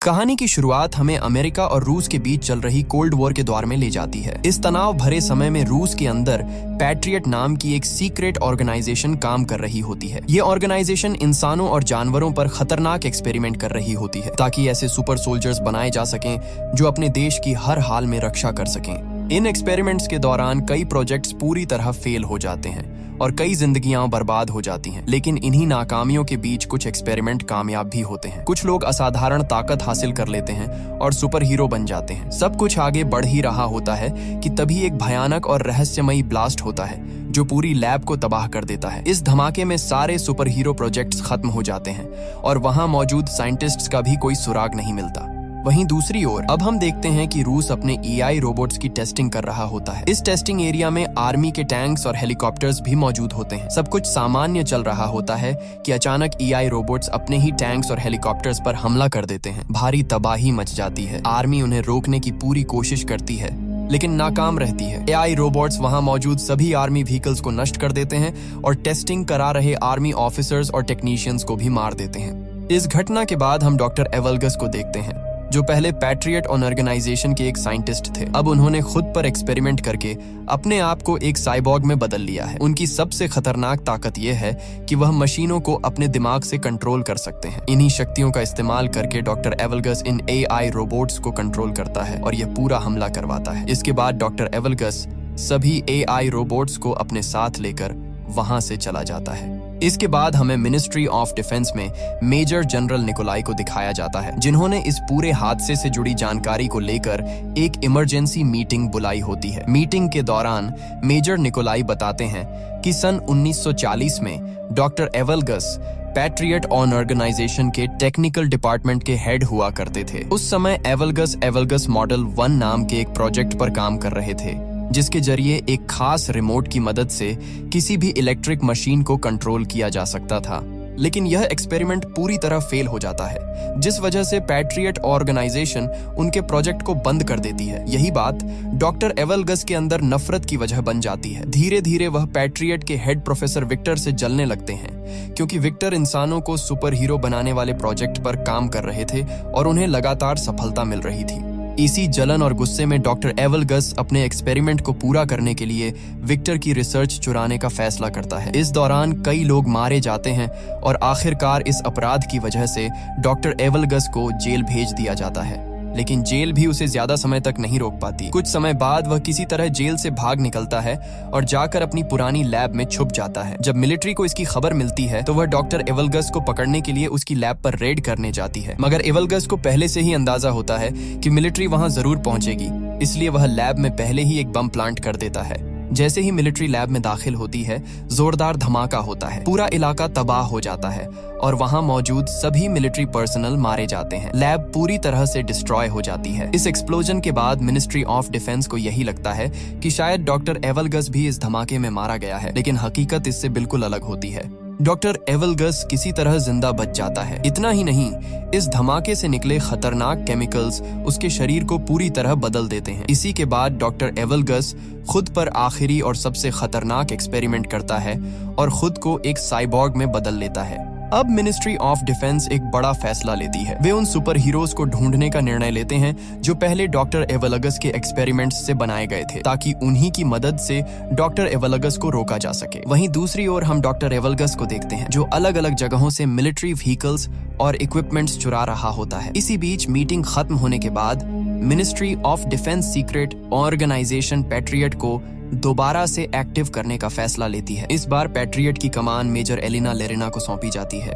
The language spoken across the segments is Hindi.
कहानी की शुरुआत हमें अमेरिका और रूस के बीच चल रही कोल्ड वॉर के दौर में ले जाती है। इस तनाव भरे समय में रूस के अंदर पैट्रियट नाम की एक सीक्रेट ऑर्गेनाइजेशन काम कर रही होती है। ये ऑर्गेनाइजेशन इंसानों और जानवरों पर खतरनाक एक्सपेरिमेंट कर रही होती है ताकि ऐसे सुपर सोल्जर्स बनाए जा सकें जो अपने देश की हर हाल में रक्षा कर सकें। इन एक्सपेरिमेंट्स के दौरान कई प्रोजेक्ट्स पूरी तरह फेल हो जाते हैं और कई जिंदगियां बर्बाद हो जाती हैं, लेकिन इन्हीं नाकामियों के बीच कुछ एक्सपेरिमेंट कामयाब भी होते हैं। कुछ लोग असाधारण ताकत हासिल कर लेते हैं और सुपर हीरो बन जाते हैं। सब कुछ आगे बढ़ ही रहा होता है कि तभी एक भयानक और रहस्यमयी ब्लास्ट होता है जो पूरी लैब को तबाह कर देता है। इस धमाके में सारे सुपर हीरो प्रोजेक्ट्स खत्म हो जाते हैं और वहां मौजूद साइंटिस्ट्स का भी कोई सुराग नहीं मिलता। वहीं दूसरी ओर अब हम देखते हैं कि रूस अपने एआई रोबोट्स की टेस्टिंग कर रहा होता है। इस टेस्टिंग एरिया में आर्मी के टैंक्स और हेलीकॉप्टर्स भी मौजूद होते हैं। सब कुछ सामान्य चल रहा होता है कि अचानक एआई रोबोट्स अपने ही टैंक्स और हेलीकॉप्टर्स पर हमला कर देते हैं। भारी तबाही मच जाती है। आर्मी उन्हें रोकने की पूरी कोशिश करती है लेकिन नाकाम रहती है। एआई रोबोट्स वहां मौजूद सभी आर्मी व्हीकल्स को नष्ट कर देते हैं और टेस्टिंग करा रहे आर्मी ऑफिसर्स और टेक्नीशियंस को भी मार देते हैं। इस घटना के बाद हम डॉक्टर एवलगस को देखते हैं जो पहले पैट्रियट ऑर्गेनाइजेशन के एक साइंटिस्ट थे। अब उन्होंने खुद पर एक्सपेरिमेंट करके अपने आप को एक साइबॉर्ग में बदल लिया है। उनकी सबसे खतरनाक ताकत यह है कि वह मशीनों को अपने दिमाग से कंट्रोल कर सकते हैं। इन्हीं शक्तियों का इस्तेमाल करके डॉक्टर एवलगस इन एआई रोबोट्स को कंट्रोल करता है और यह पूरा हमला करवाता है। इसके बाद डॉक्टर एवलगस सभी एआई रोबोट्स को अपने साथ लेकर वहां से चला जाता है। इसके बाद हमें मिनिस्ट्री ऑफ डिफेंस में मेजर जनरल निकोलाई को दिखाया जाता है जिन्होंने इस पूरे हादसे से जुड़ी जानकारी को लेकर एक इमरजेंसी मीटिंग बुलाई होती है। मीटिंग के दौरान मेजर निकोलाई बताते हैं कि सन 1940 में डॉक्टर एवलगस पैट्रियट ऑर्गेनाइजेशन के टेक्निकल डिपार्टमेंट के हेड हुआ करते थे। उस समय एवलगस मॉडल 1 नाम के एक प्रोजेक्ट पर काम कर रहे थे जिसके जरिए एक खास रिमोट की मदद से किसी भी इलेक्ट्रिक मशीन को कंट्रोल किया जा सकता था। लेकिन यह एक्सपेरिमेंट पूरी तरह फेल हो जाता है जिस वजह से पैट्रियट ऑर्गेनाइजेशन उनके प्रोजेक्ट को बंद कर देती है। यही बात डॉक्टर एवलगस के अंदर नफरत की वजह बन जाती है। धीरे धीरे वह पैट्रियट के हेड प्रोफेसर विक्टर से जलने लगते हैं क्योंकि विक्टर इंसानों को सुपर हीरो बनाने वाले प्रोजेक्ट पर काम कर रहे थे और उन्हें लगातार सफलता मिल रही थी। इसी जलन और गुस्से में डॉक्टर एवलगस अपने एक्सपेरिमेंट को पूरा करने के लिए विक्टर की रिसर्च चुराने का फैसला करता है। इस दौरान कई लोग मारे जाते हैं और आखिरकार इस अपराध की वजह से डॉक्टर एवलगस को जेल भेज दिया जाता है। लेकिन जेल भी उसे ज्यादा समय तक नहीं रोक पाती। कुछ समय बाद वह किसी तरह जेल से भाग निकलता है और जाकर अपनी पुरानी लैब में छुप जाता है। जब मिलिट्री को इसकी खबर मिलती है तो वह डॉक्टर एवलगस को पकड़ने के लिए उसकी लैब पर रेड करने जाती है, मगर एवलगस को पहले से ही अंदाजा होता है कि मिलिट्री वहां जरूर पहुंचेगी, इसलिए वह लैब में पहले ही एक बम प्लांट कर देता है। जैसे ही मिलिट्री लैब में दाखिल होती है जोरदार धमाका होता है। पूरा इलाका तबाह हो जाता है और वहां मौजूद सभी मिलिट्री पर्सनल मारे जाते हैं। लैब पूरी तरह से डिस्ट्रॉय हो जाती है। इस एक्सप्लोजन के बाद मिनिस्ट्री ऑफ डिफेंस को यही लगता है कि शायद डॉक्टर एवलगस भी इस धमाके में मारा गया है, लेकिन हकीकत इससे बिल्कुल अलग होती है। डॉक्टर एवलगस किसी तरह जिंदा बच जाता है। इतना ही नहीं, इस धमाके से निकले खतरनाक केमिकल्स उसके शरीर को पूरी तरह बदल देते हैं। इसी के बाद डॉक्टर एवलगस खुद पर आखिरी और सबसे खतरनाक एक्सपेरिमेंट करता है और खुद को एक साइबॉर्ग में बदल लेता है। अब मिनिस्ट्री ऑफ डिफेंस एक बड़ा फैसला लेती है। वे उन सुपर हीरोज को ढूंढने का निर्णय लेते हैं जो पहले डॉक्टर एवलगस के एक्सपेरिमेंट्स से बनाए गए थे ताकि उन्हीं की मदद से डॉक्टर एवलगस को रोका जा सके। वहीं दूसरी ओर हम डॉक्टर एवलगस को देखते हैं जो अलग अलग जगहों से मिलिट्री व्हीकल्स और इक्विपमेंट्स चुरा रहा होता है। इसी बीच मीटिंग खत्म होने के बाद ministry of defence secret organisation Patriot को दोबारा से एक्टिव करने का फैसला लेती है। इस बार पैट्रियट की कमान मेजर एलिना लेरिना को सौंपी जाती है।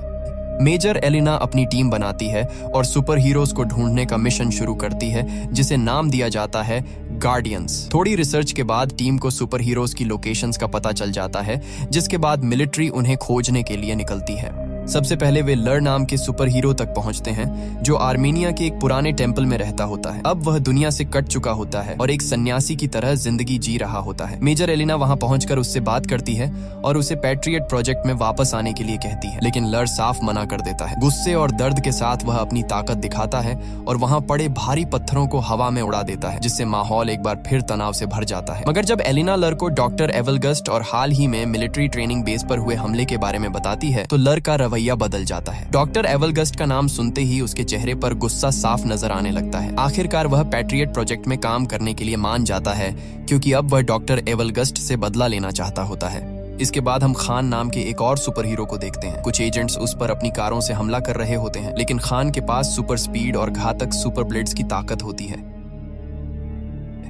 मेजर एलिना अपनी टीम बनाती है और सुपर हीरोज को ढूंढने का मिशन शुरू करती है जिसे नाम दिया जाता है गार्डियंस। थोड़ी रिसर्च के बाद टीम को सुपर हीरोज की लोकेशंस का पता चल जाता है जिसके बाद मिलिट्री उन्हें खोजने के लिए निकलती है। सबसे पहले वे लर नाम के सुपर हीरो तक पहुंचते हैं जो आर्मेनिया के एक पुराने टेम्पल में रहता होता है। अब वह दुनिया से कट चुका होता है और एक सन्यासी की तरह जिंदगी जी रहा होता है। मेजर एलिना वहां पहुंचकर उससे बात करती है और उसे पैट्रियट प्रोजेक्ट में वापस आने के लिए कहती है, लेकिन लर साफ मना कर देता है। गुस्से और दर्द के साथ वह अपनी ताकत दिखाता है और वहां पड़े भारी पत्थरों को हवा में उड़ा देता है जिससे माहौल एक बार फिर तनाव से भर जाता है। मगर जब एलिना लर को डॉक्टर एवलगस और हाल ही में मिलिट्री ट्रेनिंग बेस पर हुए हमले के बारे में बताती है तो लर का रवैया बदल जाता है। डॉक्टर एवलगस्ट का नाम सुनते ही उसके चेहरे पर गुस्सा साफ नजर आने लगता है। आखिरकार वह पैट्रियट प्रोजेक्ट में काम करने के लिए मान जाता है, क्योंकि अब वह डॉक्टर एवलगस्ट से बदला लेना चाहता होता है। इसके बाद हम खान नाम के एक और सुपर हीरो को देखते हैं। कुछ एजेंट्स उस पर अपनी कारों से हमला कर रहे होते हैं, लेकिन खान के पास सुपर स्पीड और घातक सुपर ब्लेड्स की ताकत होती है।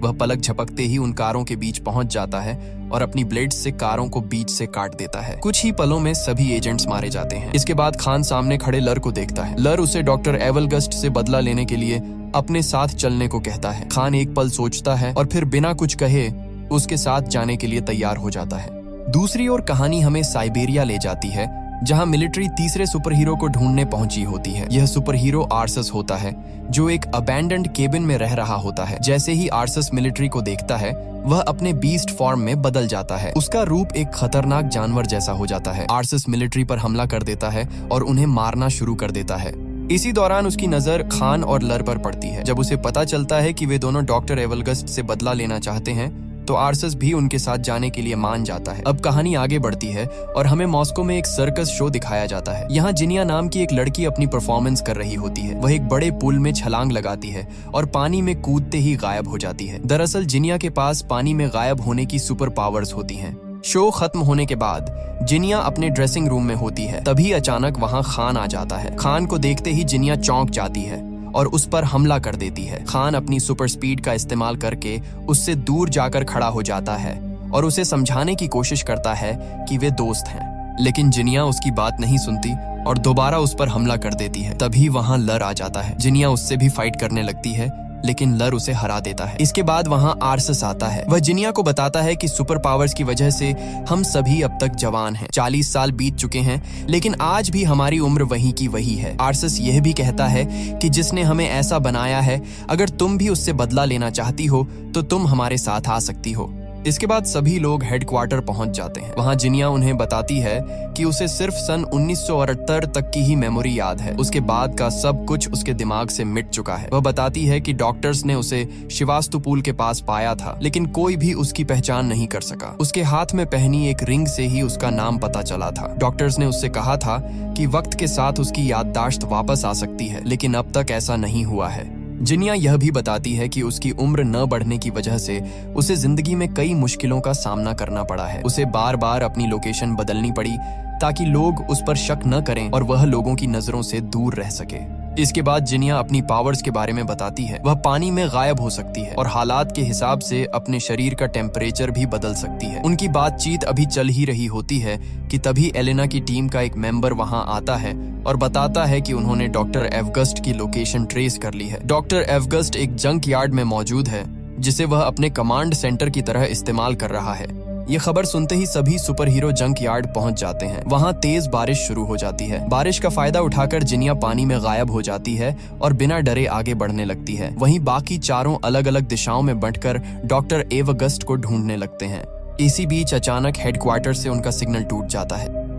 वह पलक झपकते ही उन कारों के बीच पहुंच जाता है और अपनी ब्लेड्स से कारों को बीच से काट देता है। कुछ ही पलों में सभी एजेंट्स मारे जाते हैं। इसके बाद खान सामने खड़े लर को देखता है। लर उसे डॉक्टर एवलगस्ट से बदला लेने के लिए अपने साथ चलने को कहता है। खान एक पल सोचता है और फिर बिना कुछ कहे उसके साथ जाने के लिए तैयार हो जाता है। दूसरी ओर कहानी हमें साइबेरिया ले जाती है, जहां मिलिट्री तीसरे सुपर हीरो को ढूंढने पहुंची होती है। यह सुपर हीरो आर्सस होता है, जो एक अबैंडन्ड केबिन में रह रहा होता है। जैसे ही आर्सस मिलिट्री को देखता है, वह अपने बीस्ट फॉर्म में बदल जाता है। उसका रूप एक खतरनाक जानवर जैसा हो जाता है। आर्सस मिलिट्री पर हमला कर देता है और उन्हें मारना शुरू कर देता है। इसी दौरान उसकी नजर खान और लर पर पड़ती है। जब उसे पता चलता है कि वे दोनों डॉक्टर एवलगस्ट से बदला लेना चाहते हैं, तो आर्सस भी उनके साथ जाने के लिए मान जाता है। अब कहानी आगे बढ़ती है और हमें मॉस्को में एक सर्कस शो दिखाया जाता है। यहाँ जिनिया नाम की एक लड़की अपनी परफॉर्मेंस कर रही होती है। वह एक बड़े पुल में छलांग लगाती है और पानी में कूदते ही गायब हो जाती है। दरअसल जिनिया के पास पानी में गायब होने की सुपर पावर्स होती हैं। शो खत्म होने के बाद जिनिया अपने ड्रेसिंग रूम में होती है। तभी अचानक वहाँ खान आ जाता है। खान को देखते ही जिनिया चौंक जाती है और उस पर हमला कर देती है। खान अपनी सुपर स्पीड का इस्तेमाल करके उससे दूर जाकर खड़ा हो जाता है और उसे समझाने की कोशिश करता है कि वे दोस्त हैं, लेकिन जिनिया उसकी बात नहीं सुनती और दोबारा उस पर हमला कर देती है। तभी वहां लर आ जाता है। जिनिया उससे भी फाइट करने लगती है, लेकिन लर उसे हरा देता है। इसके बाद वहां आर्सस आता है। वह जिनिया को बताता है कि सुपर पावर्स की वजह से हम सभी अब तक जवान हैं। 40 साल बीत चुके हैं, लेकिन आज भी हमारी उम्र वही की वही है। आर्सस यह भी कहता है कि जिसने हमें ऐसा बनाया है, अगर तुम भी उससे बदला लेना चाहती हो तो तुम हमारे साथ आ सकती हो। इसके बाद सभी लोग हेडक्वार्टर पहुंच जाते हैं। वहां जिनिया उन्हें बताती है कि उसे सिर्फ सन 1978 तक की ही मेमोरी याद है। उसके बाद का सब कुछ उसके दिमाग से मिट चुका है। वह बताती है कि डॉक्टर्स ने उसे शिवास्तुपुल के पास पाया था, लेकिन कोई भी उसकी पहचान नहीं कर सका। उसके हाथ में पहनी एक रिंग से ही उसका नाम पता चला था। डॉक्टर्स ने उससे कहा था कि वक्त के साथ उसकी याददाश्त वापस आ सकती है, लेकिन अब तक ऐसा नहीं हुआ है। जिनिया यह भी बताती है कि उसकी उम्र न बढ़ने की वजह से उसे जिंदगी में कई मुश्किलों का सामना करना पड़ा है। उसे बार बार अपनी लोकेशन बदलनी पड़ी ताकि लोग उस पर शक न करें और वह लोगों की नजरों से दूर रह सके। इसके बाद जिनिया अपनी पावर्स के बारे में बताती है। वह पानी में गायब हो सकती है और हालात के हिसाब से अपने शरीर का टेम्परेचर भी बदल सकती है। उनकी बातचीत अभी चल ही रही होती है कि तभी एलेना की टीम का एक मेंबर वहां आता है और बताता है कि उन्होंने डॉक्टर एवगस्ट की लोकेशन ट्रेस कर ली है। डॉक्टर एवगस्ट एक जंक यार्ड में मौजूद है, जिसे वह अपने कमांड सेंटर की तरह इस्तेमाल कर रहा है। ये खबर सुनते ही सभी सुपर हीरो जंक यार्ड पहुंच जाते हैं। वहां तेज बारिश शुरू हो जाती है। बारिश का फायदा उठाकर जिनिया पानी में गायब हो जाती है और बिना डरे आगे बढ़ने लगती है। वहीं बाकी चारों अलग अलग दिशाओं में बंटकर डॉक्टर एवगस्ट को ढूंढने लगते हैं। इसी बीच अचानक हेडक्वार्टर से उनका सिग्नल टूट जाता है।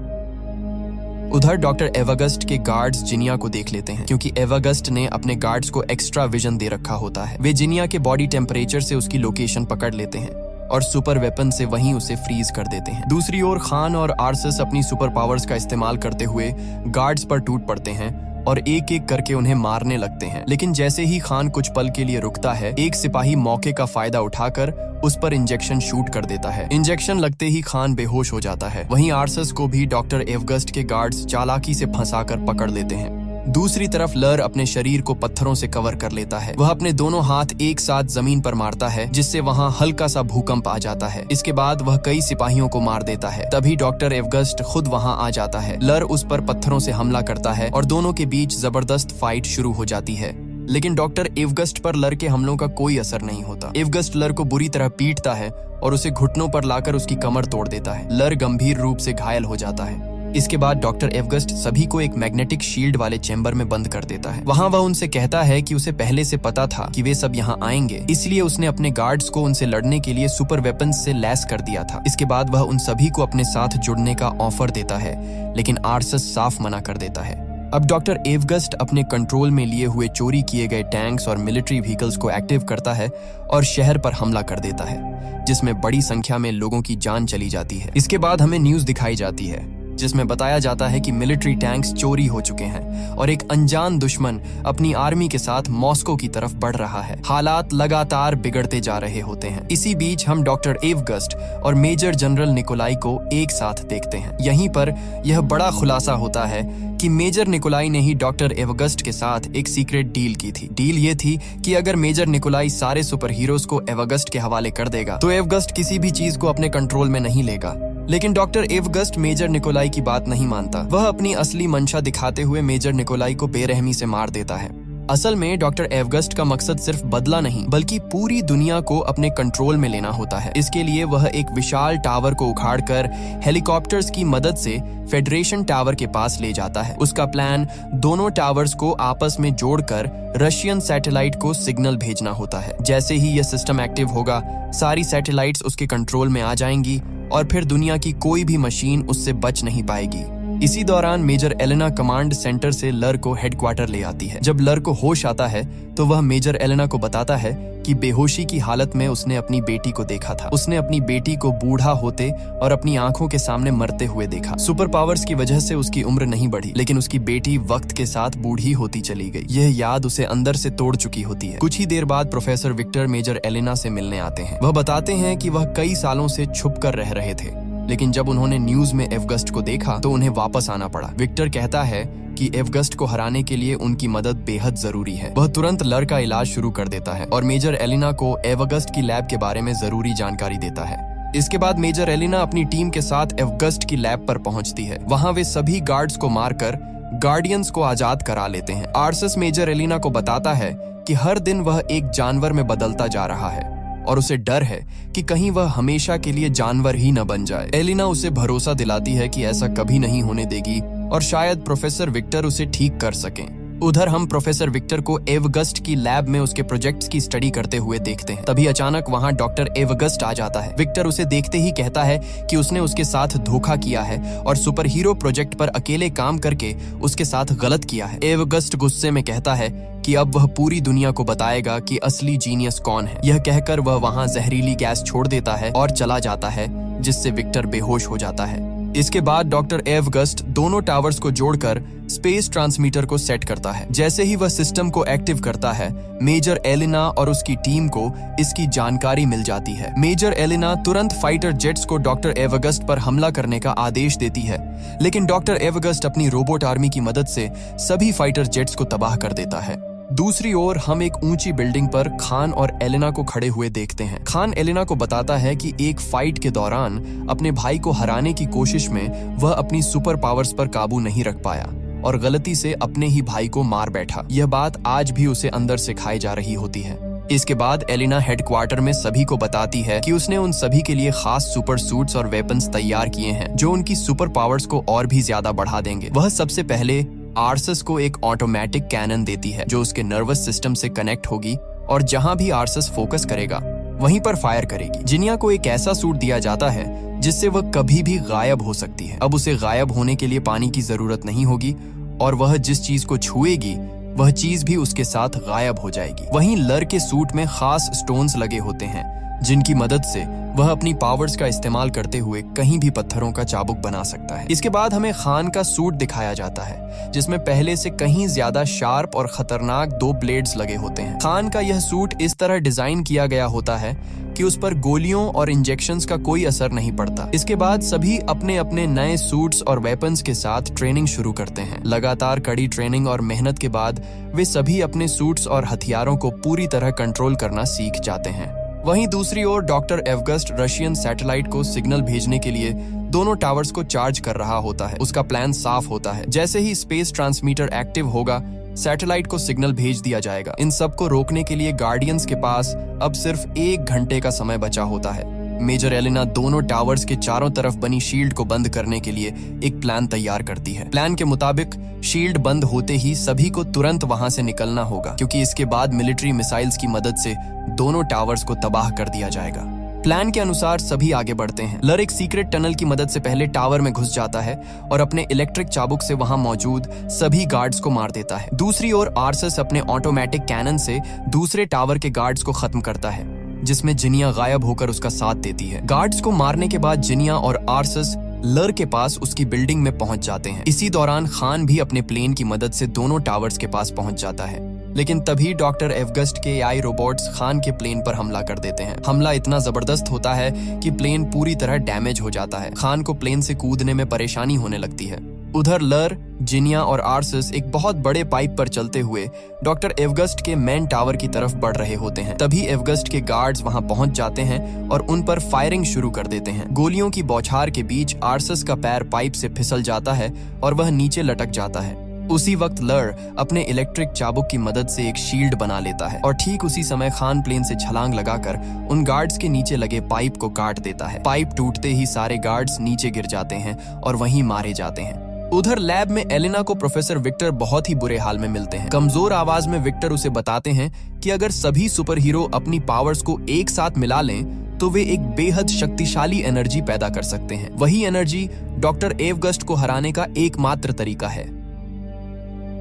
उधर डॉक्टर एवगस्ट के गार्ड्स जिनिया को देख लेते हैं, क्योंकि एवगस्ट ने अपने गार्ड्स को एक्स्ट्रा विजन दे रखा होता है। वे जिनिया के बॉडी टेम्परेचर से उसकी लोकेशन पकड़ लेते हैं और सुपर वेपन से वहीं उसे फ्रीज कर देते हैं। दूसरी ओर खान और आर्सस अपनी सुपर पावर्स का इस्तेमाल करते हुए गार्ड्स पर टूट पड़ते हैं और एक एक करके उन्हें मारने लगते हैं। लेकिन जैसे ही खान कुछ पल के लिए रुकता है, एक सिपाही मौके का फायदा उठाकर उस पर इंजेक्शन शूट कर देता है। इंजेक्शन लगते ही खान बेहोश हो जाता है। वहीं आर्सस को भी डॉक्टर एवगस्ट के गार्ड्स चालाकी से फंसाकर पकड़ लेते हैं। दूसरी तरफ लर अपने शरीर को पत्थरों से कवर कर लेता है। वह अपने दोनों हाथ एक साथ जमीन पर मारता है, जिससे वहां हल्का सा भूकंप आ जाता है। इसके बाद वह कई सिपाहियों को मार देता है। तभी डॉक्टर एवगस्ट खुद वहां आ जाता है। लर उस पर पत्थरों से हमला करता है और दोनों के बीच जबरदस्त फाइट शुरू हो जाती है। लेकिन डॉक्टर एवगस्ट पर लर के हमलों का कोई असर नहीं होता। एवगस्ट लर को बुरी तरह पीटता है और उसे घुटनों पर लाकर उसकी कमर तोड़ देता है। लर गंभीर रूप से घायल हो जाता है। इसके बाद डॉक्टर एवगस्ट सभी को एक मैग्नेटिक शील्ड वाले चेंबर में बंद कर देता है। वहां वह उनसे कहता है कि उसे पहले से पता था कि वे सब यहाँ आएंगे, इसलिए उसने अपने गार्ड्स को उनसे लड़ने के लिए सुपर वेपन्स से लैस कर दिया था। इसके बाद वह उन सभी को अपने साथ जुड़ने का ऑफर देता है, लेकिन आर्सस साफ मना कर देता है। अब डॉक्टर एवगस्ट अपने कंट्रोल में लिए हुए चोरी किए गए टैंक्स और मिलिट्री व्हीकल्स को एक्टिव करता है और शहर पर हमला कर देता है, जिसमें बड़ी संख्या में लोगों की जान चली जाती है। इसके बाद हमें न्यूज दिखाई जाती है जिसमें बताया जाता है कि मिलिट्री टैंक्स चोरी हो चुके हैं और एक अनजान दुश्मन अपनी आर्मी के साथ मॉस्को की तरफ बढ़ रहा है। हालात लगातार बिगड़ते जा रहे होते हैं। इसी बीच हम डॉक्टर एवगस्ट और मेजर जनरल निकोलाई को एक साथ देखते हैं। यहीं पर यह बड़ा खुलासा होता है कि मेजर निकोलाई ने ही डॉक्टर एवगस्ट के साथ एक सीक्रेट डील की थी। डील ये थी कि अगर मेजर निकोलाई सारे सुपर हीरोज को एवगस्ट के हवाले कर देगा तो एवगस्ट किसी भी चीज को अपने कंट्रोल में नहीं लेगा। लेकिन डॉक्टर एवगस्ट मेजर निकोलाई की बात नहीं मानता। वह अपनी असली मंशा दिखाते हुए मेजर निकोलाई को बेरहमी से मार देता है। असल में डॉक्टर एवगस्ट का मकसद सिर्फ बदला नहीं बल्कि पूरी दुनिया को अपने कंट्रोल में लेना होता है। इसके लिए वह एक विशाल टावर को उखाड़कर हेलीकॉप्टर्स की मदद से फेडरेशन टावर के पास ले जाता है। उसका प्लान दोनों टावर्स को आपस में जोड़कर रशियन सैटेलाइट को सिग्नल भेजना होता है। जैसे ही यह सिस्टम एक्टिव होगा, सारी सैटेलाइट्स उसके कंट्रोल में आ जाएंगी और फिर दुनिया की कोई भी मशीन उससे बच नहीं पाएगी। इसी दौरान मेजर एलेना कमांड सेंटर से लर को हेडक्वार्टर ले आती है। जब लर को होश आता है तो वह मेजर एलेना को बताता है कि बेहोशी की हालत में उसने अपनी बेटी को देखा था। उसने अपनी बेटी को बूढ़ा होते और अपनी आंखों के सामने मरते हुए देखा। सुपर पावर्स की वजह से उसकी उम्र नहीं बढ़ी, लेकिन उसकी बेटी वक्त के साथ बूढ़ी होती चली गई। यह याद उसे अंदर से तोड़ चुकी होती है। कुछ ही देर बाद प्रोफेसर विक्टर मेजर एलेना से मिलने आते हैं। वह बताते हैं कि वह कई सालों से छुप कर रह रहे थे, लेकिन जब उन्होंने न्यूज में एवगस्ट को देखा तो उन्हें वापस आना पड़ा। विक्टर कहता है कि एवगस्ट को हराने के लिए उनकी मदद बेहद जरूरी है। वह तुरंत लर का इलाज शुरू कर देता है और मेजर एलिना को एवगस्ट की लैब के बारे में जरूरी जानकारी देता है। इसके बाद मेजर एलिना अपनी टीम के साथ एवगस्ट की लैब पर पहुंचती है। वहां वे सभी गार्ड्स को मारकर गार्डियंस को आजाद करा लेते हैं। आर्सस मेजर एलिना को बताता है कि हर दिन वह एक जानवर में बदलता जा रहा है और उसे डर है कि कहीं वह हमेशा के लिए जानवर ही न बन जाए। एलिना उसे भरोसा दिलाती है कि ऐसा कभी नहीं होने देगी और शायद प्रोफेसर विक्टर उसे ठीक कर सकें। उधर हम प्रोफेसर विक्टर को एवगस्ट की लैब में उसके प्रोजेक्ट्स की स्टडी करते हुए देखते हैं। तभी अचानक वहां डॉक्टर एवगस्ट आ जाता है। विक्टर उसे देखते ही कहता है कि उसने उसके साथ धोखा किया है और सुपर हीरो प्रोजेक्ट पर अकेले काम करके उसके साथ गलत किया है। एवगस्ट गुस्से में कहता है कि अब वह पूरी दुनिया को बताएगा कि असली जीनियस कौन है। यह कहकर वह वहां जहरीली गैस छोड़ देता है और चला जाता है, जिससे विक्टर बेहोश हो जाता है। इसके बाद डॉक्टर एवगस्ट दोनों टावर्स को जोड़कर स्पेस ट्रांसमीटर को सेट करता है। जैसे ही वह सिस्टम को एक्टिव करता है, मेजर एलिना और उसकी टीम को इसकी जानकारी मिल जाती है। मेजर एलिना तुरंत फाइटर जेट्स को डॉक्टर एवगस्ट पर हमला करने का आदेश देती है, लेकिन डॉक्टर एवगस्ट अपनी रोबोट आर्मी की मदद से सभी फाइटर जेट्स को तबाह कर देता है। दूसरी ओर हम एक ऊंची बिल्डिंग पर खान और एलिना को खड़े हुए देखते हैं। खान एलिना को बताता है कि एक फाइट के दौरान अपने भाई को हराने की कोशिश में वह अपनी सुपर पावर्स पर काबू नहीं रख पाया और गलती से अपने ही भाई को मार बैठा। यह बात आज भी उसे अंदर से खाई जा रही होती है। इसके बाद एलिना हेडक्वार्टर में सभी को बताती है कि उसने उन सभी के लिए खास सुपर सूट्स और वेपन्स तैयार किए हैं जो उनकी सुपर पावर्स को और भी ज्यादा बढ़ा देंगे। वह सबसे पहले आर्सस को एक ऑटोमेटिक कैनन देती है जो उसके नर्वस सिस्टम से कनेक्ट होगी और जहां भी आर्सस फोकस करेगा वहीं पर फायर करेगी। जिनिया को एक ऐसा सूट दिया जाता है जिससे वह कभी भी गायब हो सकती है। अब उसे गायब होने के लिए पानी की जरूरत नहीं होगी और वह जिस चीज को छुएगी वह चीज भी उसके साथ गायब हो जाएगी। वहीं लर के सूट में खास स्टोन्स लगे होते हैं जिनकी मदद से वह अपनी पावर्स का इस्तेमाल करते हुए कहीं भी पत्थरों का चाबुक बना सकता है। इसके बाद हमें खान का सूट दिखाया जाता है जिसमें पहले से कहीं ज्यादा शार्प और खतरनाक 2 ब्लेड्स लगे होते हैं। खान का यह सूट इस तरह डिजाइन किया गया होता है कि उस पर गोलियों और इंजेक्शंस का कोई असर नहीं पड़ता। इसके बाद सभी अपने अपने नए सूट्स और वेपन्स के साथ ट्रेनिंग शुरू करते हैं। लगातार कड़ी ट्रेनिंग और मेहनत के बाद वे सभी अपने सूट्स और हथियारों को पूरी तरह कंट्रोल करना सीख जाते हैं। वहीं दूसरी ओर डॉक्टर एवगस्ट रशियन सैटेलाइट को सिग्नल भेजने के लिए दोनों टावर्स को चार्ज कर रहा होता है। उसका प्लान साफ होता है। जैसे ही स्पेस ट्रांसमीटर एक्टिव होगा, सैटेलाइट को सिग्नल भेज दिया जाएगा। इन सब को रोकने के लिए गार्डियंस के पास अब सिर्फ 1 घंटे का समय बचा होता है। मेजर एलिना दोनों टावर्स के चारों तरफ बनी शील्ड को बंद करने के लिए एक प्लान तैयार करती है। प्लान के मुताबिक शील्ड बंद होते ही सभी को तुरंत वहां से निकलना होगा, क्योंकि इसके बाद मिलिट्री मिसाइल्स की मदद से दोनों टावर्स को तबाह कर दिया जाएगा। प्लान के अनुसार सभी आगे बढ़ते हैं। लर एक सीक्रेट टनल की मदद से पहले टावर में घुस जाता है और अपने इलेक्ट्रिक चाबुक से वहां मौजूद सभी गार्ड्स को मार देता है। दूसरी ओर आर्सस अपने ऑटोमेटिक कैनन से दूसरे टावर के गार्ड्स को खत्म करता है, जिसमें जिनिया गायब होकर उसका साथ देती है। गार्ड्स को मारने के बाद जिनिया और आर्सस लर के पास उसकी बिल्डिंग में पहुंच जाते हैं। इसी दौरान खान भी अपने प्लेन की मदद से दोनों टावर्स के पास पहुंच जाता है, लेकिन तभी डॉक्टर एवगस्ट के AI रोबोट्स खान के प्लेन पर हमला कर देते हैं। हमला इतना जबरदस्त होता है कि प्लेन पूरी तरह डैमेज हो जाता है। खान को प्लेन से कूदने में परेशानी होने लगती है। उधर लर, जिनिया और आर्सस एक बहुत बड़े पाइप पर चलते हुए डॉक्टर एवगस्ट के मेन टावर की तरफ बढ़ रहे होते हैं। तभी एवगस्ट के गार्ड्स वहां पहुंच जाते हैं और उन पर फायरिंग शुरू कर देते हैं। गोलियों की बौछार के बीच आर्सस का पैर पाइप से फिसल जाता है और वह नीचे लटक जाता है। उसी वक्त लर अपने इलेक्ट्रिक चाबुक की मदद से एक शील्ड बना लेता है और ठीक उसी समय खान प्लेन से छलांग लगाकर उन गार्ड्स के नीचे लगे पाइप को काट देता है। पाइप टूटते ही सारे गार्ड्स नीचे गिर जाते हैं और वहीं मारे जाते हैं। उधर लैब में एलिना को प्रोफेसर विक्टर बहुत ही बुरे हाल में मिलते हैं। कमजोर आवाज में विक्टर उसे बताते हैं कि अगर सभी सुपर हीरो अपनी पावर्स को एक साथ मिला लें तो वे एक बेहद शक्तिशाली एनर्जी पैदा कर सकते हैं। वही एनर्जी डॉक्टर एवगस्ट को हराने का एकमात्र तरीका है।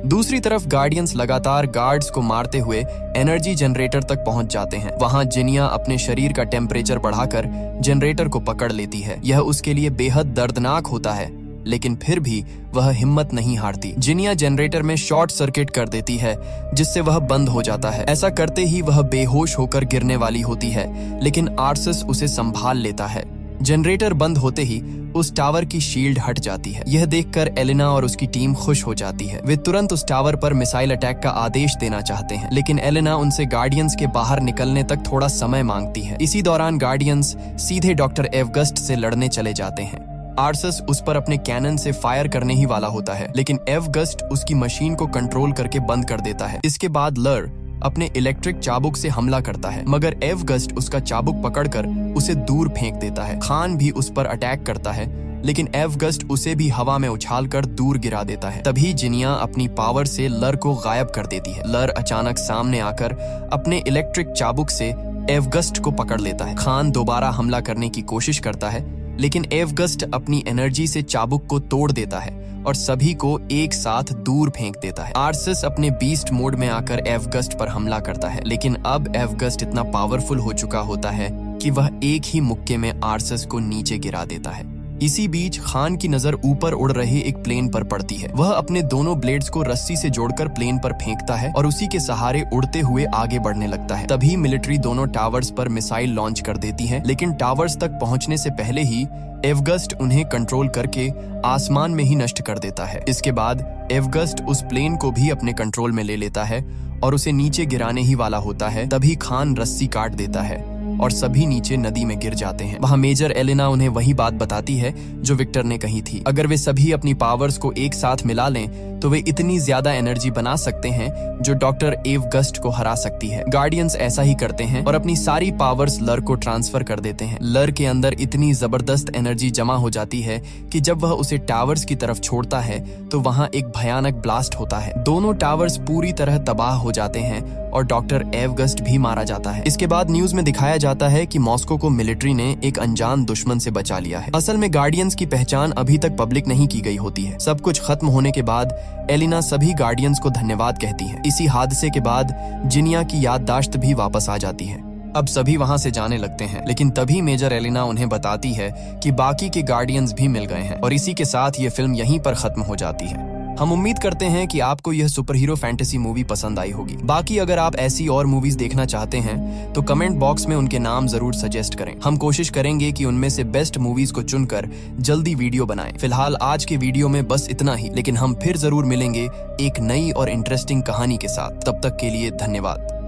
दूसरी तरफ गार्डियंस लगातार गार्ड्स को मारते हुए एनर्जी जनरेटर तक पहुंच जाते हैं। वहां जिनिया अपने शरीर का टेम्परेचर बढ़ाकर जनरेटर को पकड़ लेती है। यह उसके लिए बेहद दर्दनाक होता है, लेकिन फिर भी वह हिम्मत नहीं हारती। जिनिया जनरेटर में शॉर्ट सर्किट कर देती है, जिससे वह बंद हो जाता है। ऐसा करते ही वह बेहोश होकर गिरने वाली होती है, लेकिन आर्सस उसे संभाल लेता है। जनरेटर बंद होते ही उस टावर की शील्ड हट जाती है। यह देखकर एलिना और उसकी टीम खुश हो जाती है। वे तुरंत उस टावर पर मिसाइल अटैक का आदेश देना चाहते हैं, लेकिन एलिना उनसे गार्डियंस के बाहर निकलने तक थोड़ा समय मांगती है। इसी दौरान गार्डियंस सीधे डॉक्टर एवगस्ट से लड़ने चले जाते हैं। आर्सस उस पर अपने कैनन से फायर करने ही वाला होता है, लेकिन एवगस्ट उसकी मशीन को कंट्रोल करके बंद कर देता है। इसके बाद लर अपने इलेक्ट्रिक चाबुक से हमला करता है, मगर एवगस्ट उसका चाबुक पकड़कर उसे दूर फेंक देता है। खान भी उस पर अटैक करता है, लेकिन एवगस्ट उसे भी हवा में उछालकर दूर गिरा देता है। तभी जिनिया अपनी पावर से लर को गायब कर देती है। लर अचानक सामने आकर अपने इलेक्ट्रिक चाबुक से एवगस्ट को पकड़ लेता है। खान दोबारा हमला करने की कोशिश करता है, लेकिन एवगस्ट अपनी एनर्जी से चाबुक को तोड़ देता है और सभी को एक साथ दूर फेंक देता है। आर्सस अपने बीस्ट मोड में आकर एवगस्ट पर हमला करता है, लेकिन अब एवगस्ट इतना पावरफुल हो चुका होता है कि वह एक ही मुक्के में आर्सस को नीचे गिरा देता है। इसी बीच खान की नजर ऊपर उड़ रहे एक प्लेन पर पड़ती है। वह अपने दोनों ब्लेड्स को रस्सी से जोड़कर प्लेन पर फेंकता है और उसी के सहारे उड़ते हुए आगे बढ़ने लगता है। तभी मिलिट्री दोनों टावर्स पर मिसाइल लॉन्च कर देती है, लेकिन टावर्स तक पहुंचने से पहले ही एवगस्ट उन्हें कंट्रोल करके आसमान में ही नष्ट कर देता है। इसके बाद एवगस्ट उस प्लेन को भी अपने कंट्रोल में ले लेता है और उसे नीचे गिराने ही वाला होता है। तभी खान रस्सी काट देता है और सभी नीचे नदी में गिर जाते हैं। वहां मेजर एलिना उन्हें वही बात बताती है जो विक्टर ने कही थी। अगर वे सभी अपनी पावर्स को एक साथ मिला लें तो वे इतनी ज्यादा एनर्जी बना सकते हैं जो डॉक्टर एवगस्ट को हरा सकती है। गार्डियंस ऐसा ही करते हैं और अपनी सारी पावर्स लर को ट्रांसफर कर देते हैं। लर के अंदर इतनी जबरदस्त एनर्जी जमा हो जाती है कि जब वह उसे टावर्स की तरफ छोड़ता है तो वहां एक भयानक ब्लास्ट होता है। दोनों टावर्स पूरी तरह तबाह हो जाते हैं और डॉक्टर एवगस्ट भी मारा जाता है। इसके बाद न्यूज में दिखाया जाता है कि मॉस्को को मिलिट्री ने एक अनजान दुश्मन से बचा लिया है। असल में गार्डियंस की पहचान अभी तक पब्लिक नहीं की गई होती है। सब कुछ खत्म होने के बाद एलिना सभी गार्डियंस को धन्यवाद कहती है। इसी हादसे के बाद जिनिया की याददाश्त भी वापस आ जाती है। अब सभी वहां से जाने लगते हैं, लेकिन तभी मेजर एलिना उन्हें बताती है कि बाकी के गार्डियंस भी मिल गए हैं और इसी के साथ ये फिल्म यहीं पर खत्म हो जाती है। हम उम्मीद करते हैं कि आपको यह सुपर हीरो फैंटेसी मूवी पसंद आई होगी। बाकी अगर आप ऐसी और मूवीज देखना चाहते हैं तो कमेंट बॉक्स में उनके नाम जरूर सजेस्ट करें। हम कोशिश करेंगे कि उनमें से बेस्ट मूवीज को चुनकर जल्दी वीडियो बनाएं। फिलहाल आज के वीडियो में बस इतना ही, लेकिन हम फिर जरूर मिलेंगे एक नई और इंटरेस्टिंग कहानी के साथ। तब तक के लिए धन्यवाद।